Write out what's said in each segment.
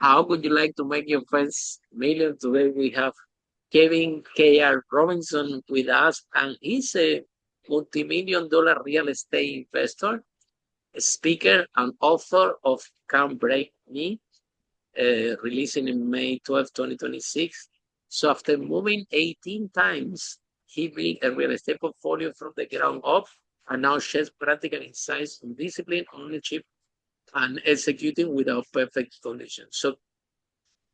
How would you like to make your first million? Today we have Kevin KAYR Robinson with us, and he's a multi-million-dollar real estate investor, a speaker, and author of Cant Break Me, releasing in May 12, 2026. So after moving 18 times, he built a real estate portfolio from the ground up and now shares practical insights on discipline, ownership, and executing without perfect conditions. So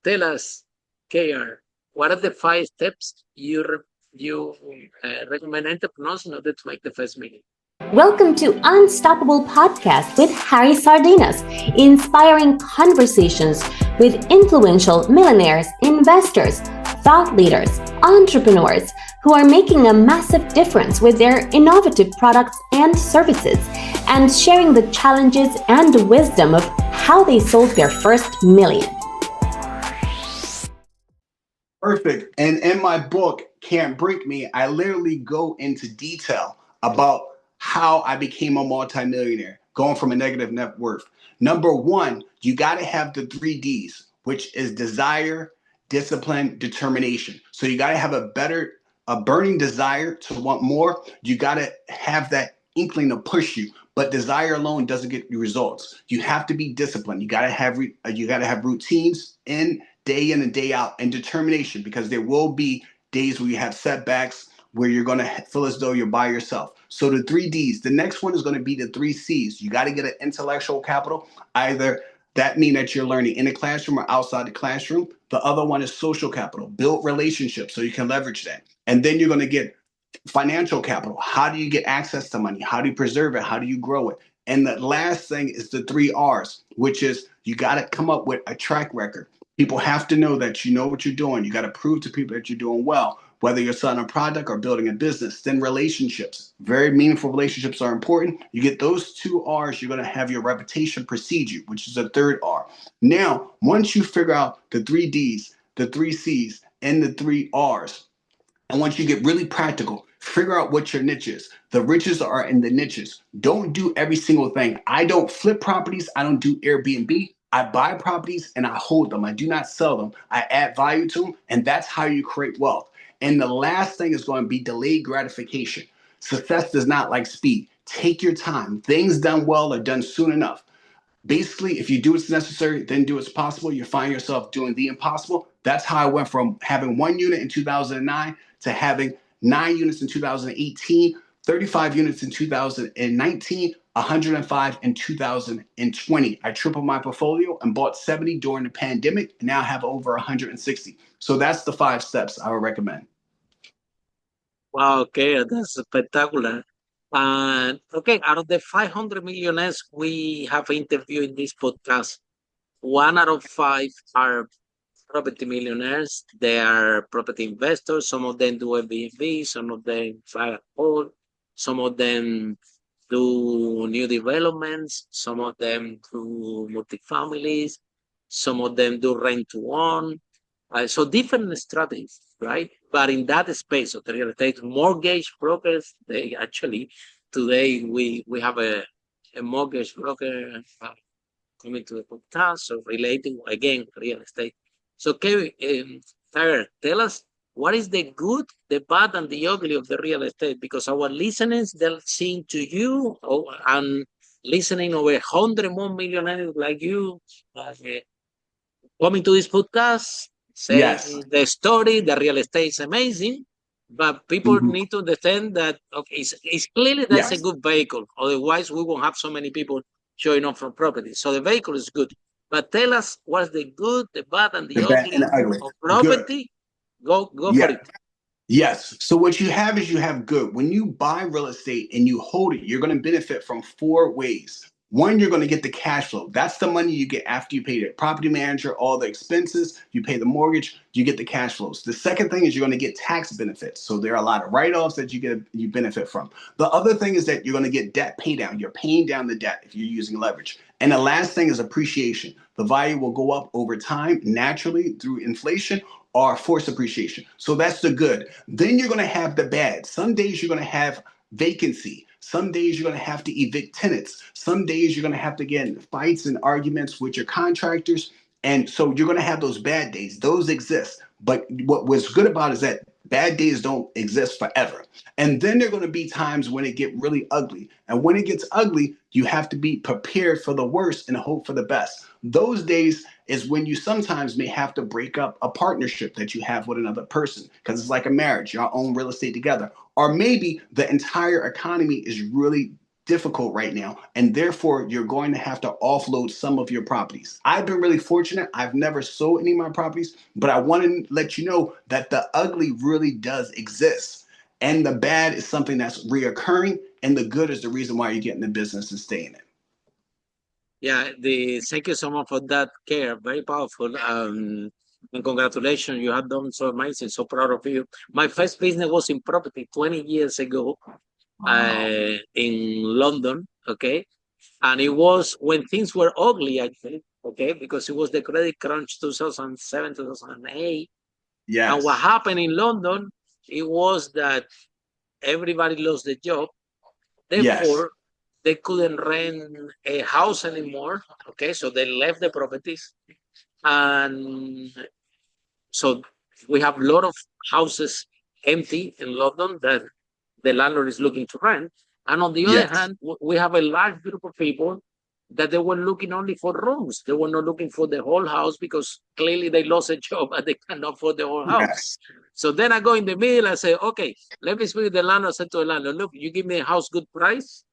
tell us, KR, what are the 5 steps you recommend entrepreneurs in order to make the first million? Welcome to Unstoppable Podcast with Harry Sardinas, inspiring conversations with influential millionaires, investors, thought leaders, entrepreneurs who are making a massive difference with their innovative products and services, and sharing the challenges and wisdom of how they sold their first million. Perfect. And in my book, Cant Break Me, I literally go into detail about how I became a multimillionaire, going from a negative net worth. Number one, you got to have the 3 Ds, which is desire, discipline, determination. So you got to have a burning desire to want more. You got to have that inkling to push you. But desire alone doesn't get you results. You have to be disciplined. You got to have routines day in and day out, and determination, because there will be days where you have setbacks, where you're going to feel as though you're by yourself. So the 3 Ds. The next one is going to be the 3 Cs. You got to get an intellectual capital. Either that mean that you're learning in the classroom or outside the classroom. The other one is social capital. Build relationships so you can leverage that. And then you're going to get financial capital. How do you get access to money? How do you preserve it? How do you grow it? And the last thing is the 3 Rs, which is you got to come up with a track record. People have to know that you know what you're doing. You got to prove to people that you're doing well, whether you're selling a product or building a business. Then relationships, very meaningful relationships are important. You get those 2 Rs, you're going to have your reputation precede you, which is the third R. Now, once you figure out the 3 Ds, the 3 Cs, and the 3 Rs, and once you get really practical, figure out what your niche is. The riches are in the niches. Don't do every single thing. I don't flip properties. I don't do Airbnb. I buy properties and I hold them. I do not sell them. I add value to them, and that's how you create wealth. And the last thing is going to be delayed gratification. Success does not like speed. Take your time. Things done well are done soon enough. Basically, if you do what's necessary, then do what's possible, you find yourself doing the impossible. That's how I went from having 1 unit in 2009 to having 9 units in 2018, 35 units in 2019, 105 in 2020. I tripled my portfolio and bought 70 during the pandemic, and now I have over 160. So that's the 5 steps I would recommend. Wow, okay, that's spectacular. And okay, out of the 500 millionaires we have interviewed in this podcast, 1 out of 5 are property millionaires. They are property investors. Some of them do Airbnb, some of them fly a home, some of them do new developments, some of them do multifamilies, some of them do rent to own. So different strategies, right? But in that space of the real estate, mortgage brokers, they actually, today we have a mortgage broker coming to the podcast, so relating again real estate. So Kevin, Tyler, tell us what is the good, the bad, and the ugly of the real estate, because our listeners, they're seeing to you and listening over 100 more millionaires like you coming to this podcast, Yes. saying the story, the real estate is amazing, but people Mhm. need to understand that okay, it's clearly that's a Yes. good vehicle. Otherwise, we won't have so many people showing up from property. So the vehicle is good. But tell us what's the good, the bad, and The the bad and ugly the ugly. of Good. property. Go for Yeah. it. Yes. So what you have is you have good. When you buy real estate and you hold it, you're going to benefit from 4 ways. One, you're going to get the cash flow. That's the money you get after you pay the property manager, all the expenses, you pay the mortgage, you get the cash flows. The second thing is you're going to get tax benefits. So there are a lot of write-offs that you benefit from. The other thing is that you're going to get debt pay down. You're paying down the debt if you're using leverage. And the last thing is appreciation. The value will go up over time naturally through inflation or force appreciation. So that's the good. Then you're going to have the bad. Some days you're going to have vacancy. Some days you're going to have to evict tenants. Some days you're going to have to get in fights and arguments with your contractors. And so you're going to have those bad days. Those exist. But what was good about it is that bad days don't exist forever. And then there are going to be times when it get really ugly. And when it gets ugly, you have to be prepared for the worst and hope for the best. Those days is when you sometimes may have to break up a partnership that you have with another person, because it's like a marriage. Y'all own real estate together. Or maybe the entire economy is really difficult right now, and therefore you're going to have to offload some of your properties. I've been really fortunate. I've never sold any of my properties, but I want to let you know that the ugly really does exist. And the bad is something that's reoccurring, and the good is the reason why you're getting the business and staying in. Yeah, thank you so much for that, KAYR. Very powerful. And congratulations, you have done so amazing. So proud of you. My first business was in property 20 years ago, Wow. in London. Okay, and it was when things were ugly, I think. Okay, because it was the credit crunch 2007, 2008. And what Yes. happened in London, it was that everybody lost their job. Yes. Therefore, they couldn't rent a house anymore. Okay, so they left the properties. And so we have a lot of houses empty in London that the landlord is looking to rent. And on the other Yes. hand, we have a large group of people that they were looking only for rooms. They were not looking for the whole house because clearly they lost a job and they cannot afford the whole house. Yes. So then I go in the middle and say, okay, let me speak with the landlord. I said to the landlord, look, you give me a house good price,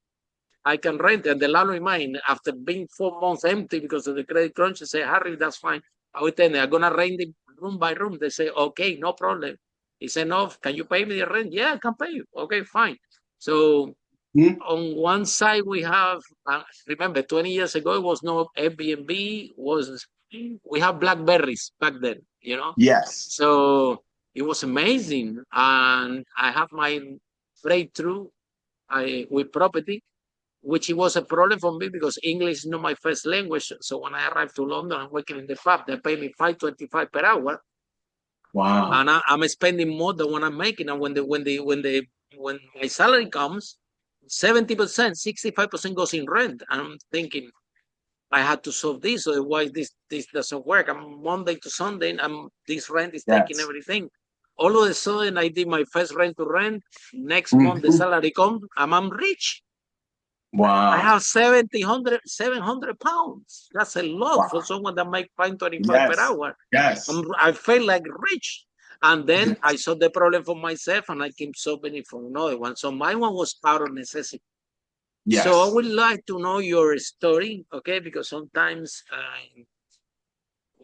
I can rent it. And the landlord in mine, after being 4 months empty because of the credit crunch, say, Harry, that's fine. I will tell them, I'm going to rent it room by room. They say, okay, no problem. He said, no, can you pay me the rent? Yeah, I can pay you. Okay, fine. So Hmm? on one side, we have, remember, 20 years ago, it was no Airbnb, we have Blackberries back then, you know? Yes. So it was amazing. And I have my breakthrough with property, which it was a problem for me because English is not my first language. So when I arrived to London, I'm working in the pub. They pay me 5.25 per hour, Wow. and I'm spending more than what I'm making. And when my salary comes, 70%, 65% goes in rent. And I'm thinking I had to solve this, otherwise this doesn't work. I'm Monday to Sunday, and this rent is taking Yes. everything. All of a sudden, I did my first rent to rent. Next month, the Mhm. salary comes, and I'm rich. I Wow. have 700 pounds. That's a lot for Wow. someone that make 5.25 per Yes. hour. Yes. I felt like rich. And then I Yes. saw the problem for myself and I keep solving it for another one. So my one was out of necessity. So I Yes. would like to know your story, okay? Because sometimes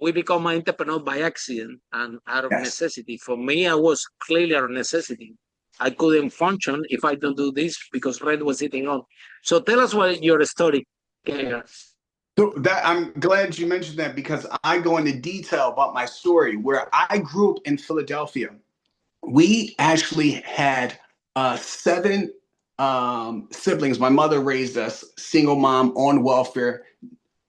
we become an entrepreneur by accident and out of Yes. necessity. For me, I was clearly out of necessity. I couldn't function if I don't do this because rent was eating up. So tell us what your story. Okay. So that I'm glad you mentioned that because I go into detail about my story where I grew up in Philadelphia. We actually had seven siblings. My mother raised us, single mom on welfare,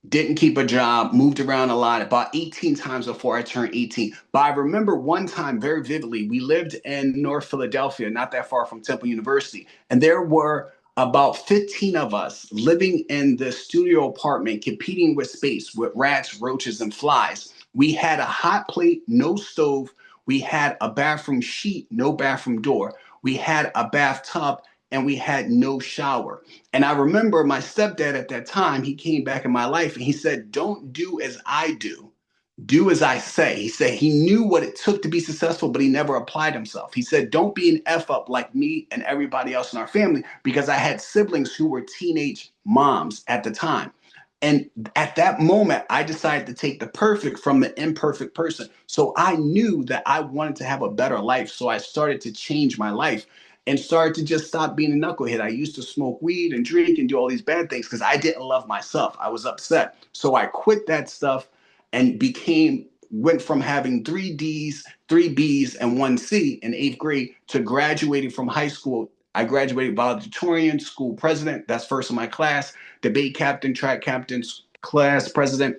didn't keep a job, moved around a lot, about 18 times before I turned 18. But I remember one time very vividly, we lived in North Philadelphia, not that far from Temple University, and there were about 15 of us living in the studio apartment, competing with space with rats, roaches, and flies. We had a hot plate, no stove. We had a bathroom sheet, no bathroom door. We had a bathtub, and we had no shower. And I remember my stepdad at that time, he came back in my life and he said, don't do as I do as I say. He said he knew what it took to be successful, but he never applied himself. He said, don't be an F up like me and everybody else in our family, because I had siblings who were teenage moms at the time. And at that moment, I decided to take the perfect from the imperfect person. So I knew that I wanted to have a better life. So I started to change my life and started to just stop being a knucklehead. I used to smoke weed and drink and do all these bad things because I didn't love myself. I was upset. So I quit that stuff and went from having 3 D's, 3 B's, and 1 C in 8th grade to graduating from high school. I graduated valedictorian, school president. That's first in my class, debate captain, track captain, class president,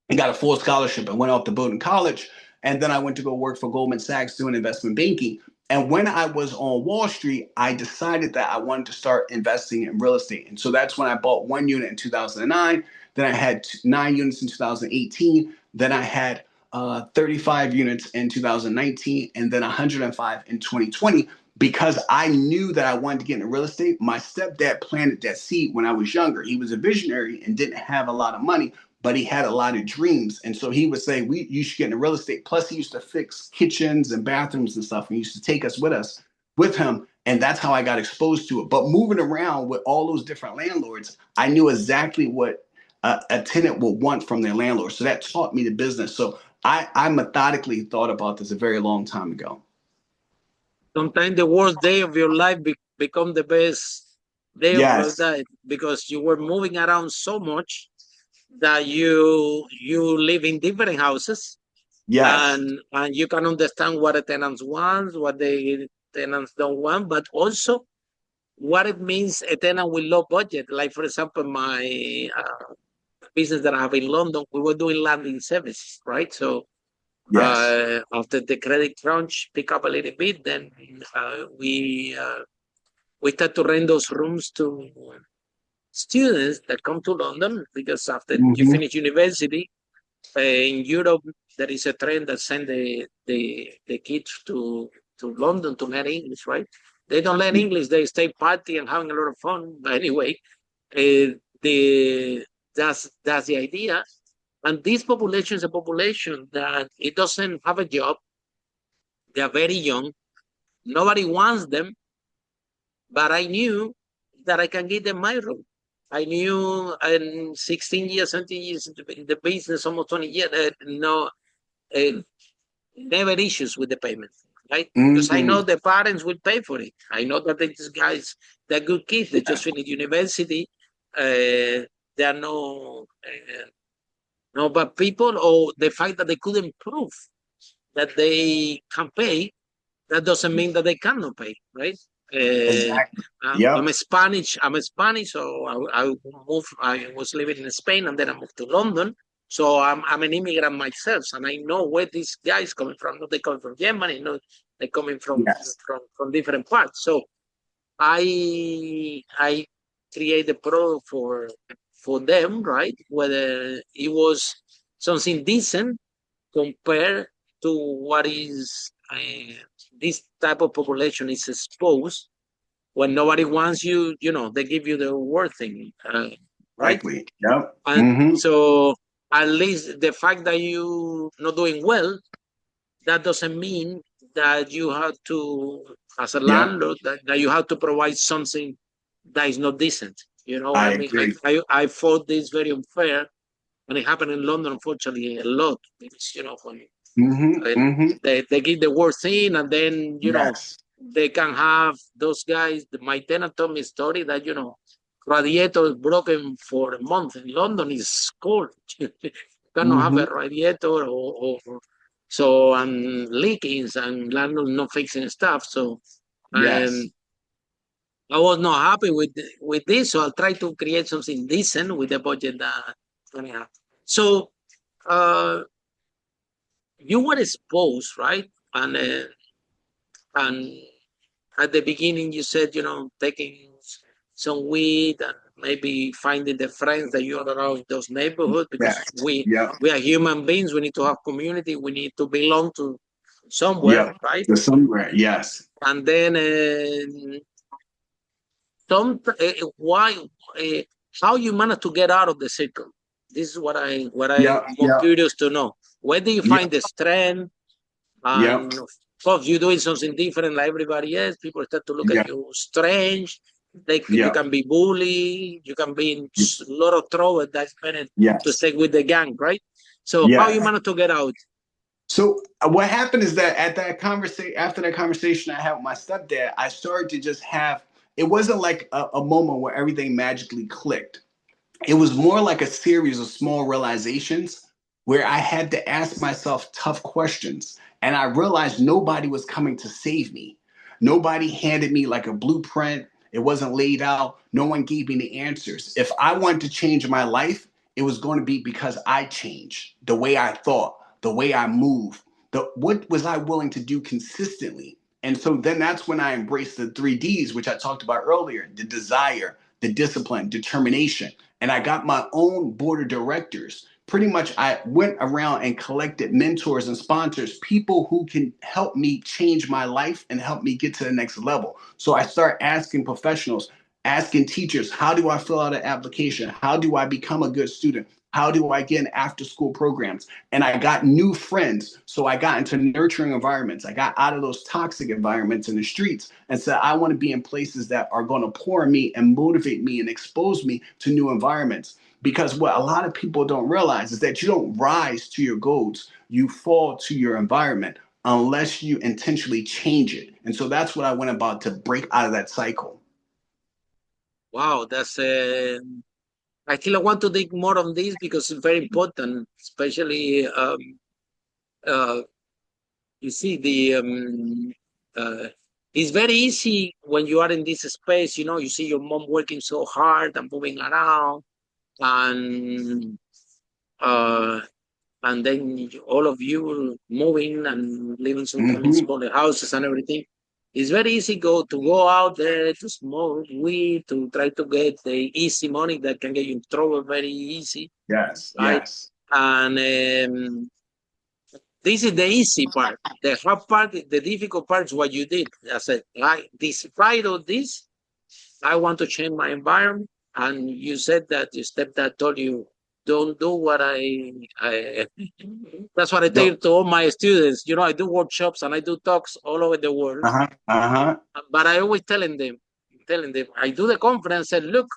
and got a full scholarship and went off to Bowdoin College. And then I went to go work for Goldman Sachs doing investment banking. And when I was on Wall Street, I decided that I wanted to start investing in real estate. And so that's when I bought one unit in 2009. Then I had 9 units in 2018. Then I had 35 units in 2019, and then 105 in 2020. Because I knew that I wanted to get into real estate, my stepdad planted that seed when I was younger. He was a visionary and didn't have a lot of money, but he had a lot of dreams. And so he would say, you should get into real estate. Plus, he used to fix kitchens and bathrooms and stuff. And he used to take us with him. And that's how I got exposed to it. But moving around with all those different landlords, I knew exactly what a tenant would want from their landlord. So that taught me the business. So I methodically thought about this a very long time ago. Sometimes the worst day of your life become the best day of your Yes. life because you were moving around so much that you live in different houses, Yes. and you can understand what the tenants want, what the tenants don't want, but also what it means a tenant with low budget. Like, for example, my business that I have in London, we were doing landing services, right? So Yes. after the credit crunch pick up a little bit, then we start to rent those rooms to students that come to London, because after you Mm-hmm. finish university in Europe, there is a trend that send the kids to London to learn English, right? They don't learn English; they stay party and having a lot of fun. But anyway, the that's the idea. And this population is a population that it doesn't have a job. They are very young. Nobody wants them, but I knew that I can give them my room. I knew in 16 years, 17 years in the business, almost 20 years, uh, never issues with the payment, right? Because I know Mm-hmm. the parents will pay for it. I know that these guys, they're good kids. They just finished university. There are no bad people, or the fact that they couldn't prove that they can pay, that doesn't mean that they cannot pay, right? Uh, Exactly. Yep. I'm Spanish, so I moved. I was living in Spain, and then I moved to London. So I'm an immigrant myself, and I know where these guys coming from. They come from Germany, no, they're coming Yes. from different parts. So I create a product for them, right? Whether it was something decent compared to what is this type of population is exposed when nobody wants you. They give you the worst thing, right? Exactly. Yep. And Mm-hmm. so at least the fact that you not doing well, that doesn't mean that you have to, as a Yep. landlord, that you have to provide something that is not decent. I I mean, agree. I thought this very unfair, and it happened in London, unfortunately, a lot, because when Mm-hmm. Mm-hmm. they give the worst thing, and then Yes. they can have those guys. My tenant told me a story that radiator is broken for a month in London. Is cold. You cannot have a Mm-hmm. radiator, or so, and leakings, and landlord not fixing stuff. So Yes. I was not happy with this. So I'll try to create something decent with the budget that I have. So uh, you were exposed, right? And at the beginning you said, taking some weed and maybe finding the friends that you are around those neighborhoods, because Yes. we Yep. we are human beings. We need to have community. We need to belong to somewhere, Yep. right? The somewhere. Yes. And then why how you manage to get out of the circle? This is what I'm Yep. more Yep. curious to know. Where do you find Yep. the strength? Yep. And of course, you're doing something different like everybody else. People start to look at Yep. you strange. You Yep. can be bullied. You can be in a lot of trouble. That's better to Yes. stay with the gang, right? So how you Yes. manage to get out? So what happened is that at that conversation, after that conversation I had with my stepdad, I started to just have. It wasn't like a moment where everything magically clicked. It was more like a series of small realizations where I had to ask myself tough questions. And I realized nobody was coming to save me. Nobody handed me like a blueprint. It wasn't laid out. No one gave me the answers. If I wanted to change my life, it was going to be because I changed the way I thought, the way I move, what was I willing to do consistently. And so then that's when I embraced the 3 Ds, which I talked about earlier: the desire, the discipline, determination. And I got my own board of directors pretty much I went around and collected mentors and sponsors, people who can help me change my life and help me get to the next level. So I start asking professionals, asking teachers, how do I fill out an application? How do I become a good student? How do I get in after school programs? And I got new friends. So I got into nurturing environments. I got out of those toxic environments in the streets and said, I want to be in places that are going to pour me and motivate me and expose me to new environments. Because what a lot of people don't realize is that you don't rise to your goals, you fall to your environment unless you intentionally change it. And so that's what I went about to break out of that cycle. Wow, that's I still want to dig more on this because it's very important, especially uh, you see it's very easy when you are in this space. You see your mom working so hard and moving around, and uh, and then all of you moving and living sometimes in Mm-hmm. smaller houses and everything. It's very easy to go out there to smoke weed, to try to get the easy money that can get you in trouble very easy, Yes, right? yes, And this is the easy part. The hard part, the difficult part is what you did. I said, like, despite all this, I want to change my environment. And you said that your stepdad told you, don't do what I that's what I tell no, to all my students. I do workshops and I do talks all over the world. uh-huh, uh-huh, But I always telling them, I do the conference and look,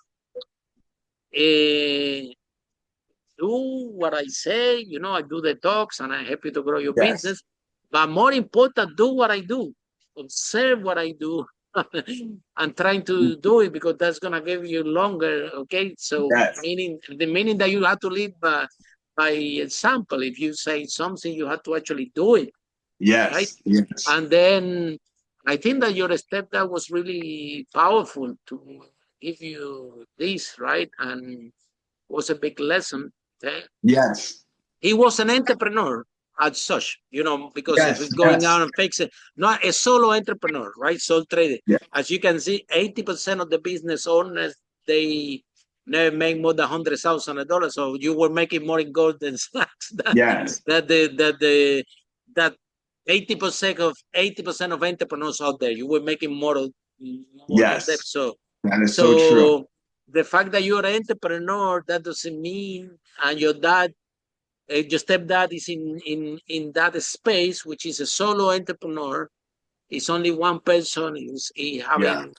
uh, do what I say. I do the talks and I'm happy to grow your yes, business. But more important, do what I do. Observe what I do and trying to do it because that's gonna give you longer. Okay, so yes, meaning that you have to lead by example. If you say something, you have to actually do it, right? yes, yes, And then I think that your stepdad was really powerful to give you this, right? And was a big lesson. Okay? yes, He was an entrepreneur as such, because if yes, he's going out yes, and fixing, not a solo entrepreneur, right? Sole trader. yes, As you can see, 80% of the business owners, they never make more than $100,000. So you were making more in gold than stocks. yes, That 80% of entrepreneurs out there, you were making more than them. yes. So That is so true. so the fact that you're an entrepreneur, that doesn't mean, and your stepdad is in that space, which is a solo entrepreneur. It's only one person. He Yeah. having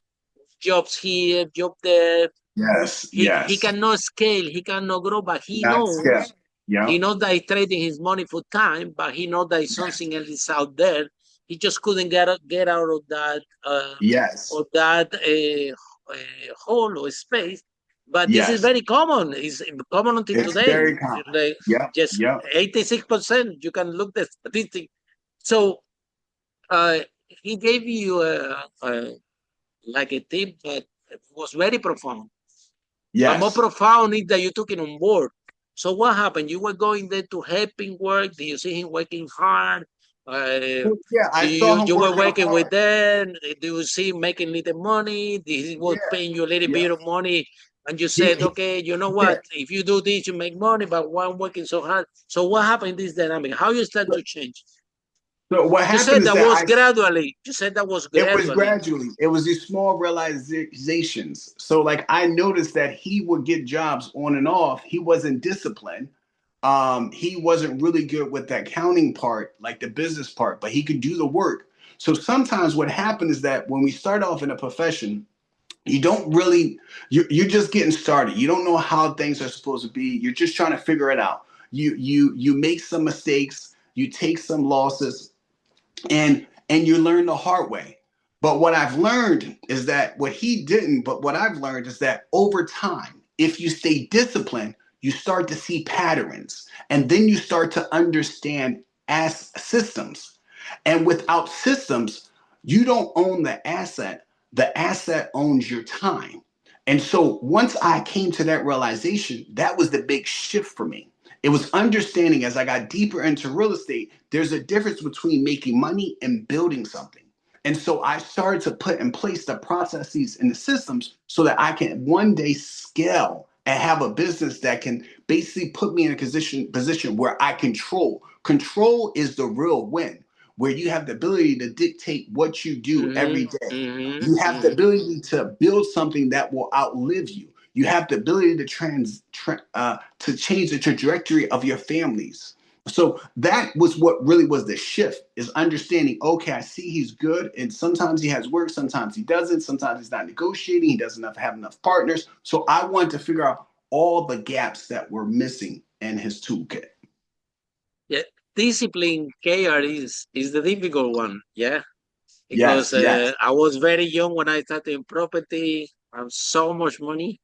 jobs here, job there. Yes, He yes. cannot scale, he cannot grow, but he That's good. knows. He Yep. knows that he's trading his money for time, but he knows that Yes. something else is out there. He just couldn't get out of that Yes. hole or space. But this is Yes. very common. It's common until It's today. very common. Like Yep. just Yep. 86%. You can look the statistic. So he gave you like a tip that was very profound. But more Yes. profound is that you took it on board. So what happened? You were going there to help him work. Do you see him working hard? Uh, Yeah, I do saw you him you were working working with hard. them? Do you see him making little money? Did he was Yeah. paying you a little Yeah. bit of money? And you He, said, he okay, you know yeah. what? If you do this, you make money, but why I'm working so hard? So what happened in this dynamic? How you start to change? So what You happened said is that that was gradually. You said that was it was gradually. gradually. It was these small realizations. So like I noticed that he would get jobs on and off. He wasn't disciplined. He wasn't really good with that counting part, like the business part, but he could do the work. So sometimes what happened is that when we start off in a profession, you don't really you're just getting started. You don't know how things are supposed to be. You're just trying to figure it out. You make some mistakes, you take some losses, and you learn the hard way. But what I've learned is that what he didn't, but what I've learned is that over time, if you stay disciplined, you start to see patterns, and then you start to understand as systems. And without systems, you don't own the asset owns your time. And so once I came to that realization, that was the big shift for me. It was understanding as I got deeper into real estate, there's a difference between making money and building something. And so I started to put in place the processes and the systems so that I can one day scale and have a business that can basically put me in a position where I control. Control is the real win, where you have the ability to dictate what you do every day. You have the ability to build something that will outlive you. You have the ability to to change the trajectory of your families. So that was what really was the shift, is understanding, okay, I see he's good, and sometimes he has work, sometimes he doesn't, sometimes he's not negotiating, he doesn't have enough partners. So I wanted to figure out all the gaps that were missing in his toolkit. Yeah, discipline, KR, is the difficult one. Yeah, because Yes, yes. I was very young when I started in property. I have so much money.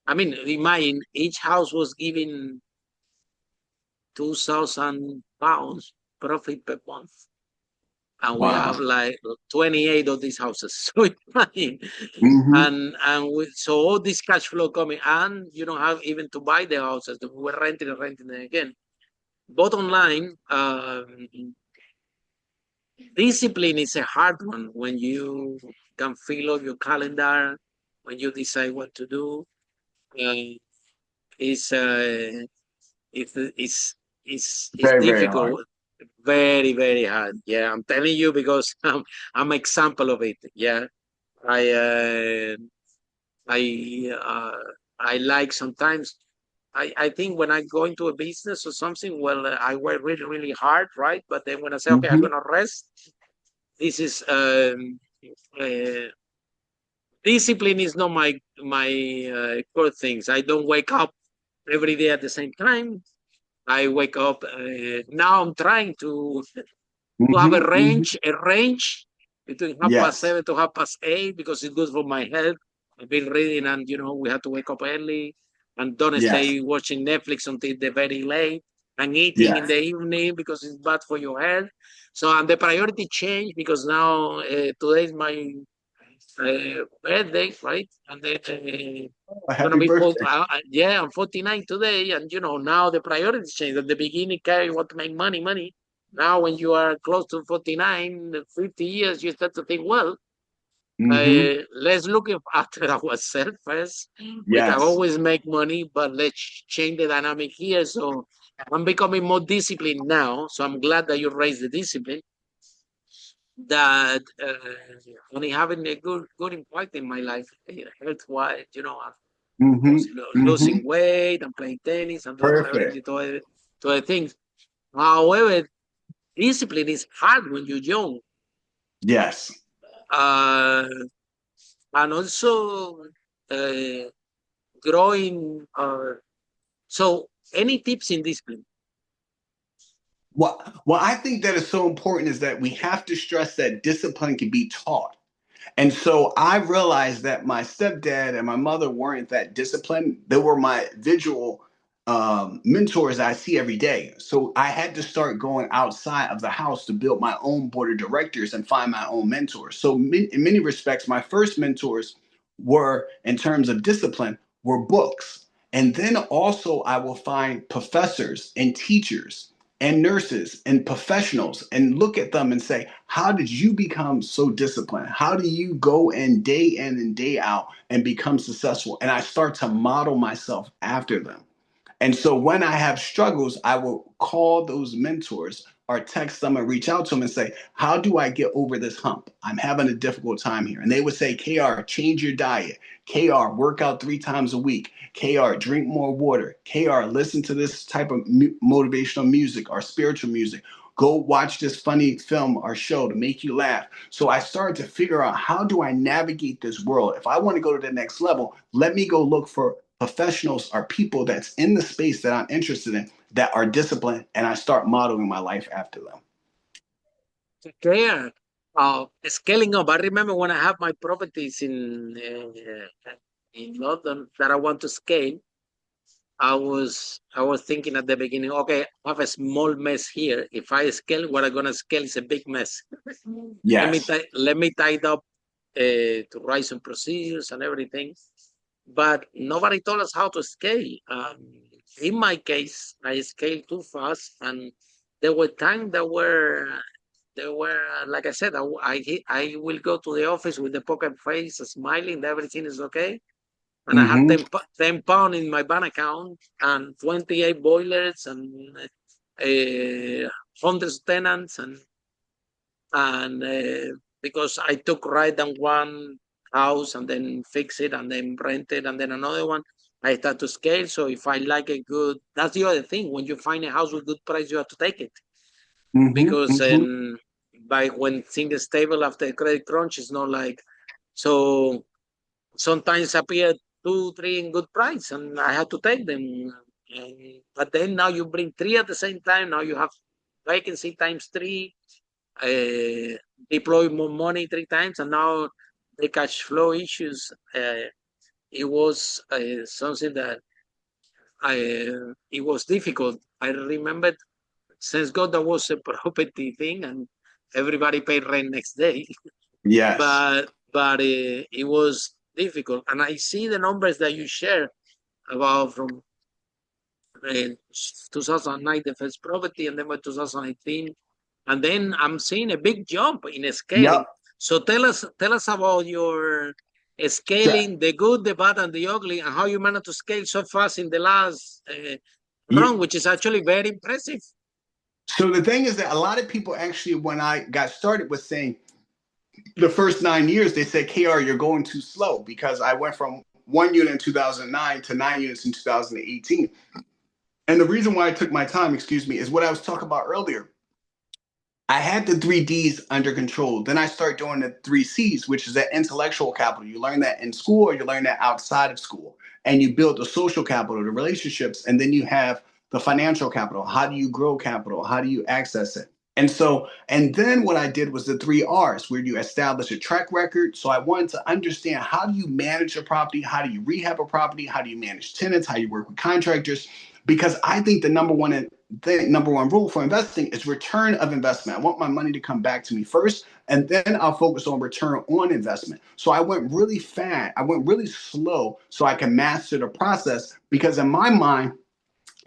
I mean, imagine each house was giving £2,000 profit per month, and we have Wow. like 28 of these houses. So imagine, Mm-hmm. so all this cash flow coming, and you don't have even to buy the houses. We were renting and renting them again. Bottom line, discipline is a hard one when you can fill up your calendar, when you decide what to do. Uh, it's, uh, it's Very, very hard. difficult, very, very hard. Yeah, I'm telling you because I'm example of it. Yeah, I uh, I I like sometimes. I think when I go into a business or something, well, I work really, really hard, right? But then when I say, okay, I'm Mm-hmm. gonna rest, this is uh, discipline is not my core things. I don't wake up every day at the same time. I wake up now. I'm trying to have Mm-hmm. Mm-hmm. a range between half past Yes. seven to half past eight because it's good for my health. I've been reading, and we have to wake up early and don't Yes. stay watching Netflix until the very late and eating in Yes. the evening because it's bad for your health. So and the priority changed because now today is my birthday, right? And then Oh, gonna happy be birthday. yeah, I'm 49 today, and now the priorities change. At the beginning, you want to make money, money. Now, when you are close to 49, 50 years, you start to think, well, Mm-hmm. let's look after ourselves first. We can Yes. always make money, but let's change the dynamic here. So I'm becoming more disciplined now. So I'm glad that you raised the discipline. That only having a good impact in my life, health wise. I Mm-hmm. was Mm-hmm. losing weight and playing tennis and doing priority Perfect. to other things. However, discipline is hard when you're young. Yes. Uh, and also uh, growing. So, any tips in discipline? What I think that is so important is that we have to stress that discipline can be taught. And so I realized that my stepdad and my mother weren't that disciplined. They were my visual mentors I see every day. So I had to start going outside of the house to build my own board of directors and find my own mentors. So in many respects, my first mentors were, in terms of discipline, were books. And then also I will find professors and teachers and nurses and professionals and look at them and say, how did you become so disciplined? How do you go in and day out and become successful? And I start to model myself after them. And so when I have struggles, I will call those mentors or text them and reach out to them and say, how do I get over this hump? I'm having a difficult time here. And they would say, KR, change your diet. KR, work out 3 times a week. KR, drink more water. KR, listen to this type of motivational music or spiritual music. Go watch this funny film or show to make you laugh. So I started to figure out, how do I navigate this world? If I want to go to the next level, let me go look for professionals are people that's in the space that I'm interested in that are disciplined, and I start modeling my life after them. Clear. Scaling up. I remember when I have my properties in London that I want to scale. I was thinking at the beginning, okay, I have a small mess here. If I scale, what I'm gonna scale is a big mess. Yes. Let me tie it up to write some procedures and everything. But nobody told us how to scale. In my case, I scaled too fast, and there were times there were like I said, I will go to the office with the poker face, smiling, everything is okay. and I had 10 pounds in my bank account and 28 boilers and hundreds of tenants and because I took right on one house and then fix it and then rent it and then another one, I start to scale. So if I like a good, that's the other thing. When you find a house with good price, you have to take it because by when things are stable after the credit crunch, it's not like so. Sometimes appear 2, 3 in good price, and I have to take them. But then now you bring three at the same time. Now you have vacancy times three, deploy more money 3 times, and now the cash flow issues. It was something that it was difficult. I remember since God that was a property thing, and everybody paid rent next day. Yes. but it was difficult, and I see the numbers that you share about from 2009 the first property, and then by 2018, and then I'm seeing a big jump in scaling. Yep. So tell us about your scaling, the good, the bad, and the ugly, and how you managed to scale so fast in the last run, which is actually very impressive. So the thing is that a lot of people actually, when I got started, was saying the first 9 years, they said, KR, you're going too slow, because I went from 1 unit in 2009 to 9 units in 2018. And the reason why I took my time, is what I was talking about earlier. I had the 3Ds under control. Then I start doing the 3Cs, which is that intellectual capital. You learn that in school or you learn that outside of school. And you build the social capital, the relationships, and then you have the financial capital. How do you grow capital? How do you access it? And then what I did was the 3Rs, where you establish a track record. So I wanted to understand, how do you manage a property? How do you rehab a property? How do you manage tenants? How do you work with contractors? Because I think the number one rule for investing is return of investment. I want my money to come back to me first, and then I'll focus on return on investment. So I went really fast. I went really slow so I can master the process, because in my mind,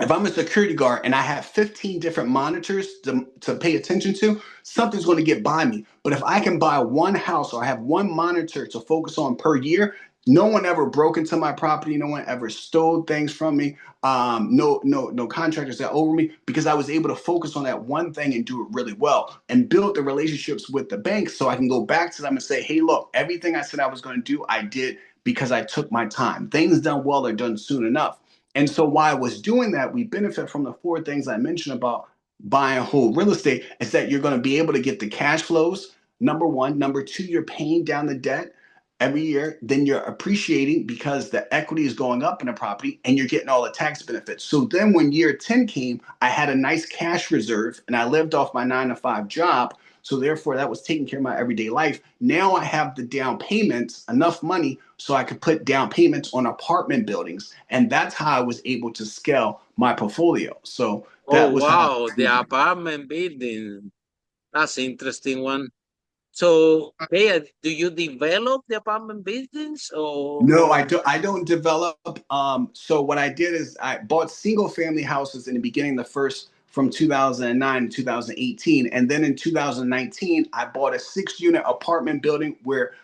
if I'm a security guard and I have 15 different monitors to pay attention to, something's going to get by me. But if I can buy one house or I have one monitor to focus on per year, no one ever broke into my property. No one ever stole things from me. No contractors that over me, because I was able to focus on that one thing and do it really well and build the relationships with the banks, so I can go back to them and say, hey, look, everything I said I was going to do, I did, because I took my time. Things done well are done soon enough. And so while I was doing that, we benefit from the 4 things I mentioned about buying whole real estate, is that you're going to be able to get the cash flows. Number one. Number two, you're paying down the debt every year. Then you're appreciating because the equity is going up in the property, and you're getting all the tax benefits. So then when year 10 came, I had a nice cash reserve and I lived off my 9-to-5 job. So therefore, that was taking care of my everyday life. Now I have the down payments, enough money, so I could put down payments on apartment buildings. And that's how I was able to scale my portfolio. So that was wow, the apartment building. That's interesting one. So, do you develop the apartment buildings or? No, I don't develop. So what I did is I bought single family houses in the beginning, the first from 2009 to 2018. And then in 2019, I bought a 6-unit apartment building where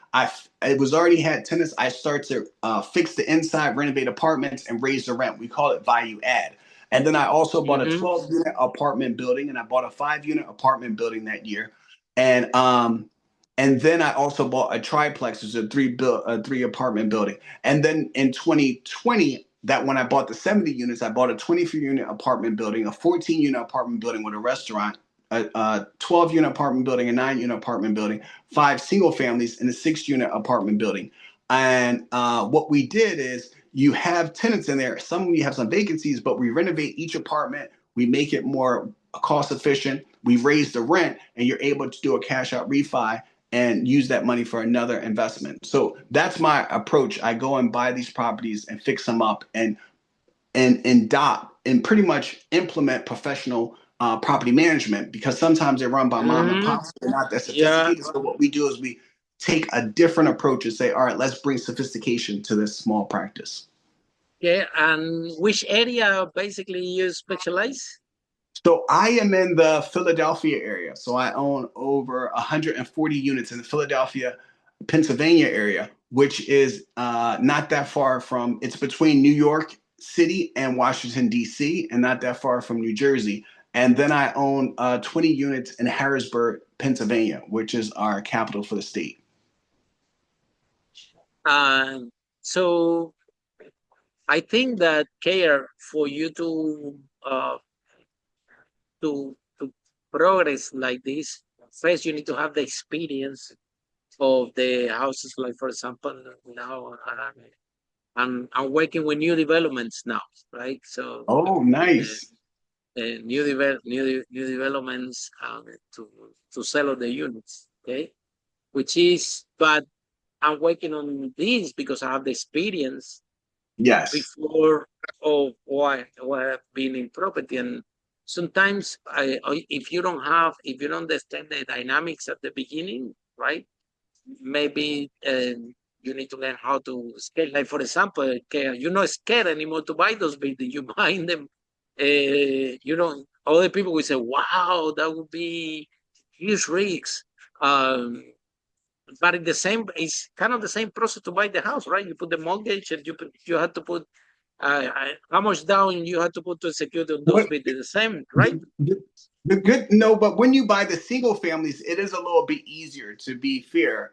it was already had tenants. I started to fix the inside, renovate apartments, and raise the rent. We call it value add. And then I also bought a 12-unit apartment building, and I bought a 5-unit apartment building that year. And then I also bought a triplex, which is a 3 apartment building. And then in 2020, that when I bought the 70 units, I bought a 23-unit apartment building, a 14-unit apartment building with a restaurant, a 12-unit apartment building, a 9-unit apartment building, 5 single families, and a 6-unit apartment building. And what we did is, you have tenants in there. Some of you have some vacancies, but we renovate each apartment. We make it more cost efficient. We raise the rent, and you're able to do a cash out refi and use that money for another investment. So that's my approach. I go and buy these properties and fix them up and pretty much implement professional property management, because sometimes they're run by mom and pops. They're not that sophisticated. So what we do is we take a different approach and say, all right, let's bring sophistication to this small practice. Yeah, and which area basically you specialize? So I am in the Philadelphia area. So I own over 140 units in the Philadelphia, Pennsylvania area. which is not that far from, it's between New York City and Washington, D.C., and not that far from New Jersey. And then I own 20 units in Harrisburg, Pennsylvania, which is our capital for the state. So I think that KAYR, for you to progress like this, first you need to have the experience of the houses. Like for example, now I'm working with new developments now, right? So Oh, nice. new developments to sell the units, okay? Which is, but I'm working on this because I have the experience Yes. before of what I've been in property. And sometimes if you don't understand the dynamics at the beginning, right? Maybe you need to learn how to scale. Like for example, you're not scared anymore to buy those buildings. You buy them. Other people will say, "Wow, that would be huge risks." Um, but it's kind of the same process to buy the house, right? You put the mortgage, and you have to put how much down you have to put to secure those What bids. The same, right? the good no, but when you buy the single families, it is a little bit easier, to be fair.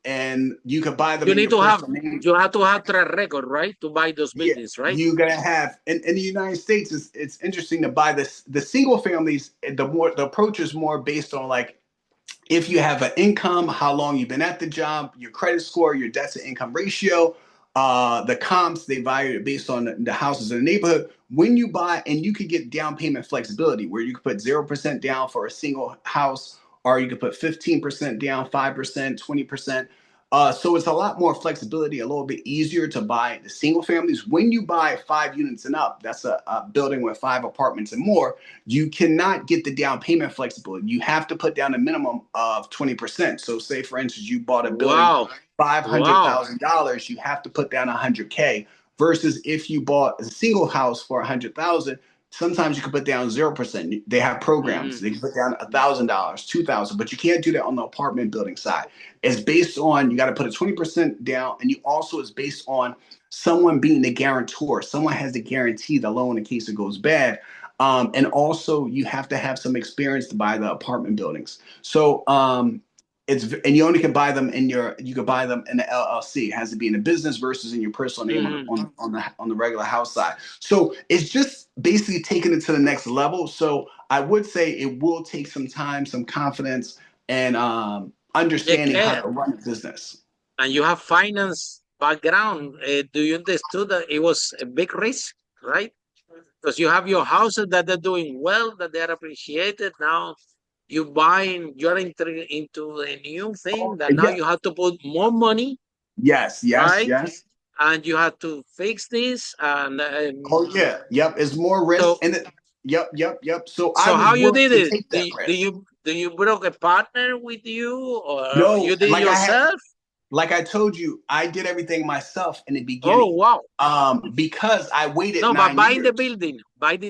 And you could buy them You in need your to have personal name. you have to have track record, right, to buy those Yeah, buildings, right? you gotta have in the United States. It's interesting to buy this the single families. The approach is more based on like if you have an income, how long you've been at the job, your credit score, your debt to income ratio, the comps, they value it based on the houses in the neighborhood. When you buy, and you could get down payment flexibility where you could put 0% down for a single house, or you could put 15% down, 5%, 20%. So it's a lot more flexibility, a little bit easier to buy the single families. When you buy 5 units and up, that's a building with 5 apartments and more, you cannot get the down payment flexibility. You have to put down a minimum of 20%. So say for instance, you bought a building Wow, five hundred wow. thousand dollars, you have to put down 100K. Versus if you bought a single house for 100,000, sometimes you can put down 0%. They have programs. Mm-hmm. They can put down $1,000, 2,000, but you can't do that on the apartment building side. It's based on, you got to put a 20% down, and you also is based on someone being the guarantor. Someone has to guarantee the loan in case it goes bad. And also you have to have some experience to buy the apartment buildings. So and you only can buy them you can buy them in the LLC. It has to be in a business versus in your personal name Mm-hmm. on the regular house side. So it's just basically taking it to the next level. So I would say it will take some time, some confidence, and Yeah, understanding how Claire, to run a business. and you have finance background. Do you understood that it was a big risk, right? Because you have your houses that they're doing well, that they're appreciated. Now you're into a new thing Oh, that now yeah. you have to put more money, Yes, yes, right? yes. And you have to fix this. And Oh yeah, yep. It's more risk, so, and yep, yep, yep. So I so was how you willing did to it? take Do that you, do risk. you do you bring a partner with you, or No, you did it yourself? like I told you, I did everything myself in the Oh beginning. wow! Because I waited No, but 9 years buying the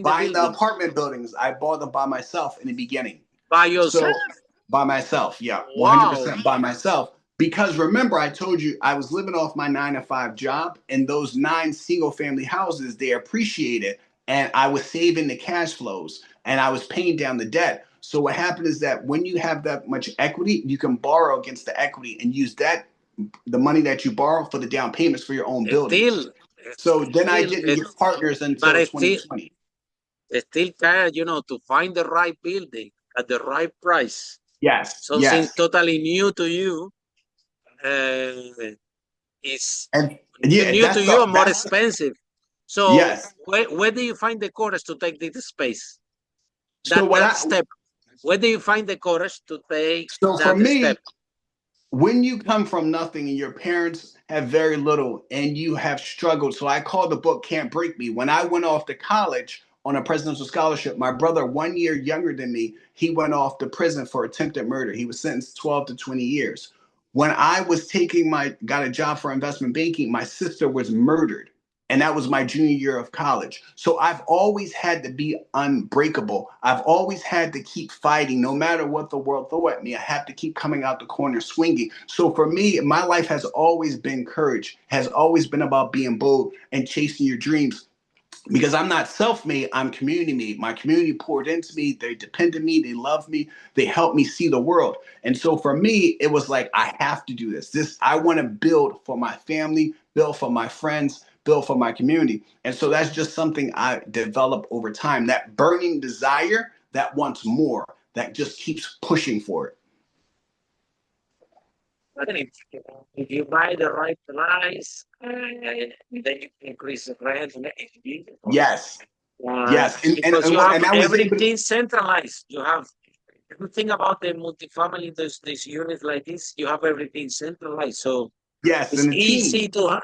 buying the building apartment buildings. I bought them by myself in the beginning. by yourself. So by myself, yeah, Wow. 100% by myself. Because remember, I told you I was living off my 9 to 5 job, and those 9 single family houses, they appreciated, and I was saving the cash flows, and I was paying down the debt. So what happened is that when you have that much equity, you can borrow against the equity and use the money that you borrow for the down payments for your own buildings. Still, So then I still, didn't get partners but until 2020. it's still kind, to find the right building at the right price. Yes, Something yes. totally new to you, uh, is And yeah, new to you and more that's expensive. So yes. where do you find the courage to take this space? So what That I step. Where do you find the courage to take so for that step? me, when you come from nothing and your parents have very little and you have struggled, so I call the book Can't Break Me. When I went off to college on a presidential scholarship, my brother, 1 year younger than me, he went off to prison for attempted murder. He was sentenced 12 to 20 years. When I was got a job for investment banking, my sister was murdered. And that was my junior year of college. So I've always had to be unbreakable. I've always had to keep fighting no matter what the world throw at me. I have to keep coming out the corner swinging. So for me, my life has always been courage, has always been about being bold and chasing your dreams, because I'm not self-made, I'm community made. My community poured into me, they depend on me, they love me, they help me see the world. And so for me, it was like, I have to do this. I want to build for my family, build for my friends, build for my community. And so that's just something I developed over time. That burning desire that wants more, that just keeps pushing for it. But if you buy the right price, then you can increase the rent. It's beautiful. Yes. Yes. Because you have And I was able to, everything centralized. You have, if you think about the multifamily, this units like this, you have everything centralized. So yes, it's and the team.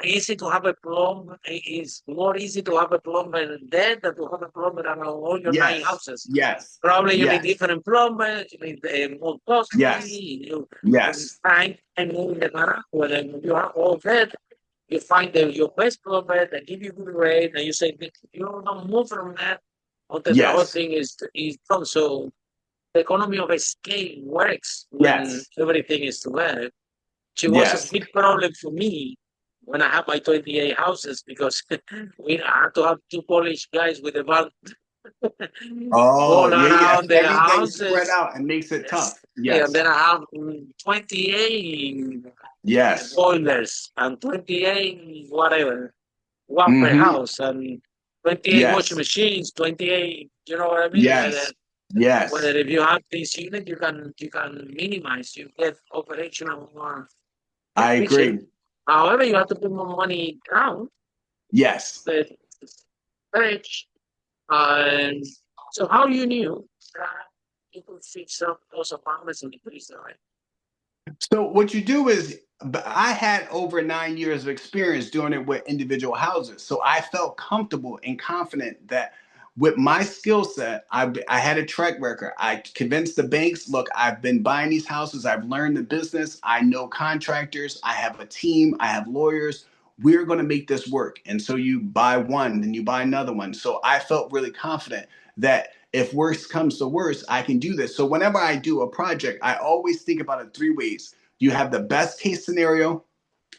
easy to have a plumber. It's more easy to have a plumber there than to have a plumber around all your nine Yes. houses. Yes. Probably you need Yes. different plumbers, you need more Yes. costly, you Yes. find and in the garage, when you have all that, you find your best plumber, they give you good rate, and you say, you don't move from that until the whole Yes. thing is done. So the economy of a scale works when Yes. everything is together. It was a Yes. big problem for me when I had my 28 houses because I had to have two Polish guys with a van Oh, all yeah, yeah. around the Everything spread houses. out and makes it Yes. tough. And Yes. then I have 28 Yes. boilers and 28 whatever, one per Mm-hmm. house, and 28 washing Yes. machines, 28, you know what I mean? Yes. Whether Yes. if you have this unit, you can minimize, you get operational more I efficient. agree. However, you have to put more money down, Yes. but stretch. And so how you knew that you could fix up those apartments and increase the rent? So what you do is, I had over 9 years of experience doing it with individual houses. So I felt comfortable and confident that with my skill set, I had a track record. I convinced the banks, look, I've been buying these houses. I've learned the business. I know contractors. I have a team. I have lawyers. We're going to make this work. And so you buy one, then you buy another one. So I felt really confident that if worse comes to worse, I can do this. So whenever I do a project, I always think about it three ways. You have the best case scenario,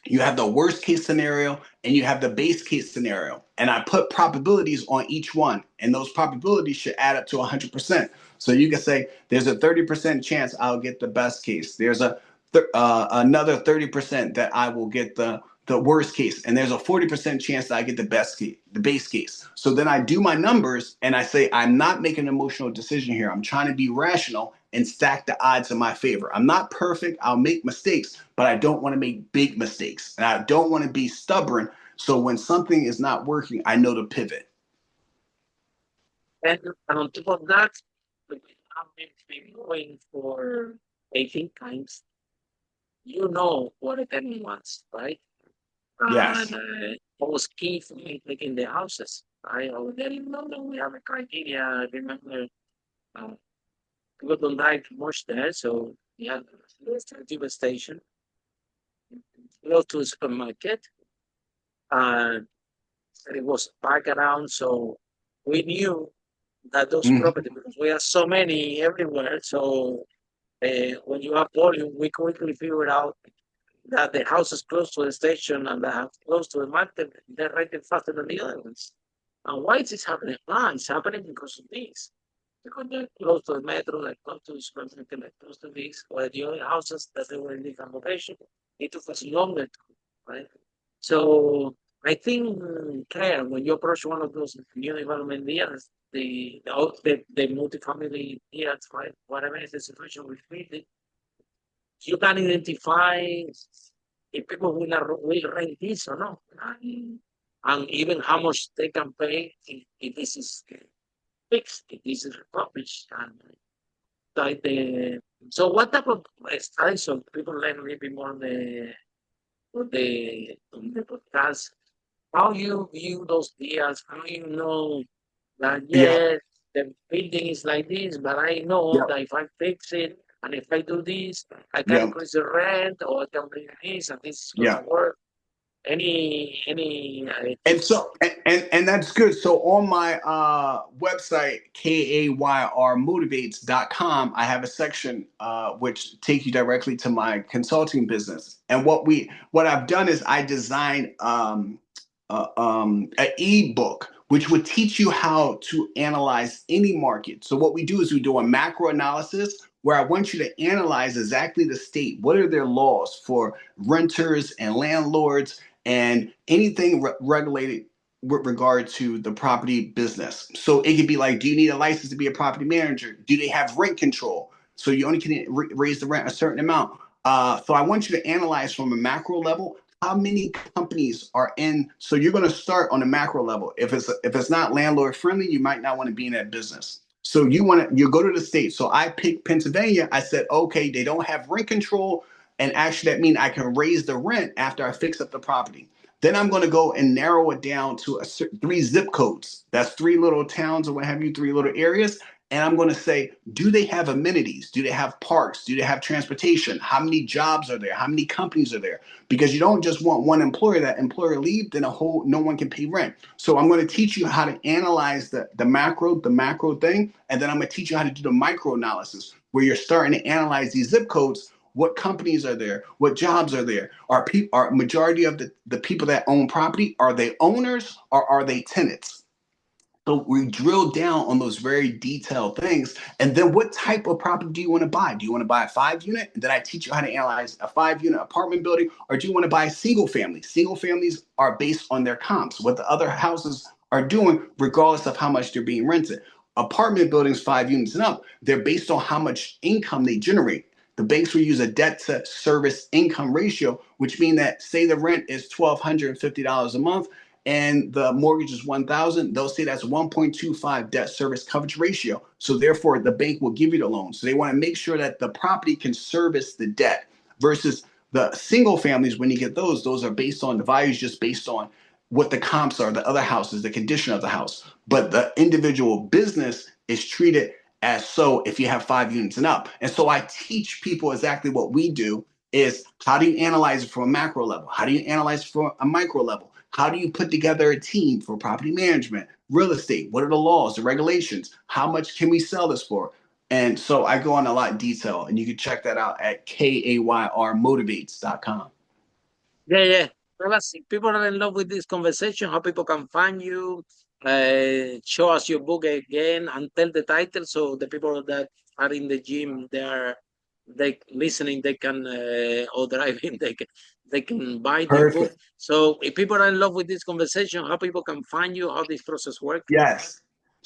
you have the worst case scenario, and you have the base case scenario. And I put probabilities on each one, and those probabilities should add up to 100%. So you can say there's a 30% chance I'll get the best case. There's another 30% that I will get the worst case, and there's a 40% chance that I get the best case, the base case. So then I do my numbers and I say, I'm not making an emotional decision here. I'm trying to be rational and stack the odds in my favor. I'm not perfect. I'll make mistakes, but I don't want to make big mistakes. And I don't want to be stubborn. So when something is not working, I know to pivot. And on top of that, we have been going for 18 times. You know what a tenant wants, right? Yes. And what was key for me picking the houses. I already know that we have a criteria. I remember uh, people don't like much there, so yeah, the station, close to the supermarket, and it was parked around, so we knew that those Mm-hmm. properties, because we have so many everywhere, so when you have volume, we quickly figured out that the houses close to the station and the house close to the market, they're rented faster than the other ones. And why is this happening? It's happening because of this. Because they're close to the metro, they're close to the supermarket, they're close to this, while the other houses that they were in different location, it took us longer to, right? So I think, Claire, when you approach one of those new development deals, the multifamily deals, right? Whatever is the situation with it, you can identify if people will rent this or not, and even how much they can pay if this is fixed, if this is refurbished, and like so what type of studies so people learn a little bit more on the podcast, how you view those deals, how you know that Yep. yes, the building is like this, but I know Yep. that if I fix it and if I do this, I can Yep. increase the rent or I can bring this and this is gonna Yep. work. Any And tips? so and that's good. So on my website, KAYRmotivates.com, I have a section which takes you directly to my consulting business. And what I've done is I designed an ebook which would teach you how to analyze any market. So what we do is we do a macro analysis where I want you to analyze exactly the state. What are their laws for renters and landlords and anything regulated with regard to the property business? So it could be like, do you need a license to be a property manager? Do they have rent control? So you only can raise the rent a certain amount. So I want you to analyze from a macro level how many companies are in. So you're going to start on a macro level. If it's not landlord friendly, you might not want to be in that business. So you go to the state. So I picked Pennsylvania. I said, okay, they don't have rent control. And actually that means I can raise the rent after I fix up the property. Then I'm going to go and narrow it down to 3 zip codes. That's 3 little towns or what have you, 3 little areas. And I'm going to say, do they have amenities? Do they have parks? Do they have transportation? How many jobs are there? How many companies are there? Because you don't just want one employer. That employer leave, then no one can pay rent. So I'm going to teach you how to analyze the macro thing. And then I'm going to teach you how to do the micro analysis where you're starting to analyze these zip codes. What companies are there? What jobs are there? Are majority of the people that own property, are they owners or are they tenants? So we drill down on those very detailed things. And then what type of property do you want to buy? Do you want to buy a 5-unit? And then I teach you how to analyze a 5-unit apartment building, or do you want to buy a single family? Single families are based on their comps, what the other houses are doing, regardless of how much they're being rented. Apartment buildings, 5 units and up, they're based on how much income they generate. The banks will use a debt to service income ratio, which means that say the rent is $1,250 a month and the mortgage is $1,000, they'll say that's 1.25 debt service coverage ratio. So therefore, the bank will give you the loan. So they want to make sure that the property can service the debt versus the single families. When you get those are based on the values, just based on what the comps are, the other houses, the condition of the house. But the individual business is treated as so if you have 5 units and up. And so I teach people exactly what we do is how do you analyze it from a macro level? How do you analyze it from a micro level? How do you put together a team for property management, real estate? What are the laws, the regulations? How much can we sell this for? And so I go on a lot of detail, and you can check that out at KAYRmotivates.com. Yeah. Tell us if people are in love with this conversation, how people can find you. Show us your book again and tell the title so the people that are in the gym, they listening, they can or driving, they can buy the book. Perfect. So if people are in love with this conversation, how people can find you, how this process works. Yes.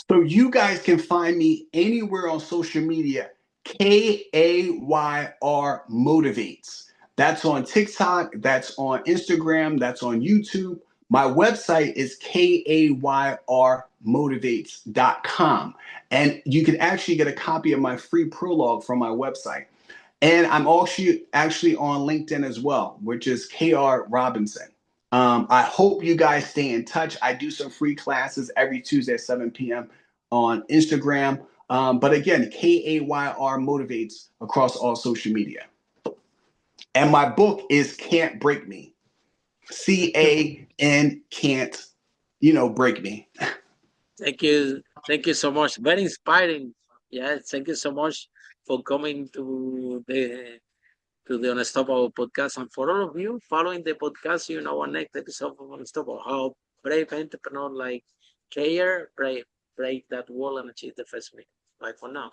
So you guys can find me anywhere on social media. KAYR Motivates. That's on TikTok. That's on Instagram. That's on YouTube. My website is KAYRmotivates.com. And you can actually get a copy of my free prologue from my website. And I'm also actually on LinkedIn as well, which is KAYR Robinson. I hope you guys stay in touch. I do some free classes every Tuesday at 7 p.m. on Instagram. But again, KAYR Motivates across all social media. And my book is Cant Break Me. CAN Can't, break me. Thank you so much. Very inspiring. Yeah, thank you so much for coming to the Unstoppable podcast. And for all of you following the podcast, our next episode of Unstoppable, how brave entrepreneur like KAYR break that wall and achieve the first million. Bye for now.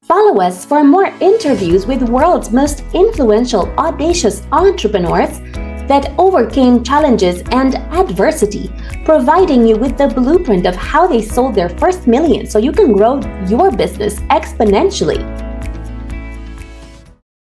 Follow us for more interviews with world's most influential, audacious entrepreneurs that overcame challenges and adversity, providing you with the blueprint of how they sold their first million so you can grow your business exponentially.